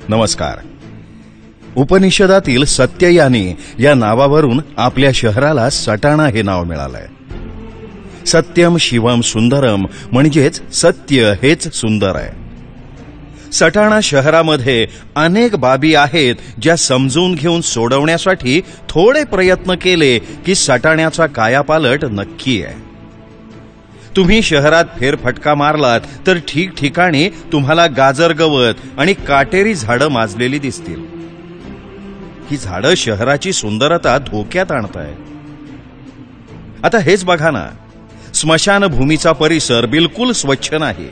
नमस्कार. उपनिषदातील सत्ययानी या नावावरून आपल्या शहराला सटाणा हे नाव मिळालंय. सत्यम शिवम सुंदरम म्हणजेच सत्य हेच सुंदर आहे. सटाणा शहरामध्ये अनेक बाबी आहेत ज्या समजून घेऊन सोडवण्यासाठी थोडे प्रयत्न केले की सटाण्याचा कायापालट नक्की आहे. तुम्ही शहरात फेरफटका मारलात तर ठिकठिकाणी तुम्हाला गाजर गवत आणि काटेरी झाडं माजलेली दिसतील. ही झाडं शहराची सुंदरता धोक्यात आणतायत. आता हेच बघा ना, स्मशानभूमीचा परिसर बिलकुल स्वच्छ नाही.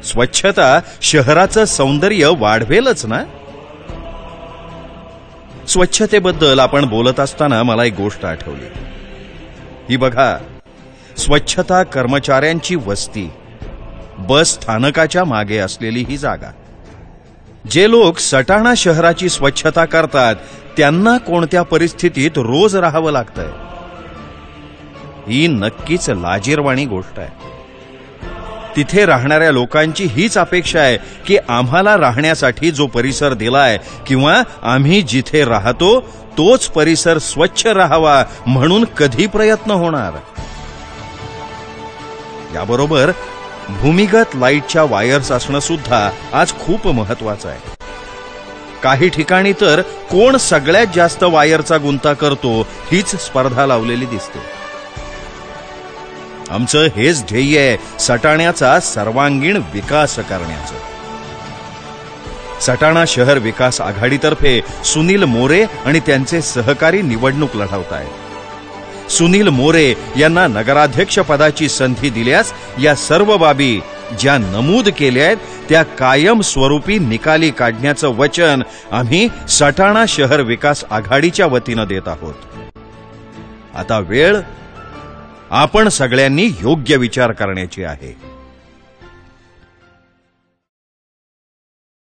स्वच्छता शहराचं सौंदर्य वाढवेलच ना. स्वच्छतेबद्दल आपण बोलत असताना मला एक गोष्ट आठवली. ही बघा, स्वच्छता कर्मचाऱ्यांची वस्ती, बस स्थानकाच्या मागे असलेली ही जागा. जे लोक सटाणा शहराची स्वच्छता करतात त्यांना कोणत्या परिस्थितीत रोज राहावं लागतंय. ही नक्कीच लाजिरवाणी गोष्ट आहे. तिथे राहणाऱ्या लोकांची हीच अपेक्षा आहे की आम्हाला राहण्यासाठी जो परिसर दिलाय किंवा आम्ही जिथे राहतो तोच परिसर स्वच्छ राहावा म्हणून कधी प्रयत्न होणार. याबरोबर भूमिगत लाईटच्या वायर्स असणं सुद्धा आज खूप महत्वाचं आहे. काही ठिकाणी तर कोण सगळ्यात जास्त वायरचा गुंता करतो हीच स्पर्धा लावलेली दिसते. आमचं हेच ध्येय आहे, सटाण्याचा सर्वांगीण विकास करण्याचं. सटाणा शहर विकास आघाडीतर्फे सुनील मोरे आणि त्यांचे सहकारी निवडणूक लढवत आहेत. सुनील मोरे यांना नगराध्यक्ष पदाची संधी दिल्यास या सर्व बाबी ज्या नमूद केल्या आहेत त्या कायम स्वरूपी निकाली काढण्याचं वचन आम्ही सटाणा शहर विकास आघाडीच्या वतीनं देत आहोत. आता वेळ आपण सगळ्यांनी योग्य विचार करण्याची आहे.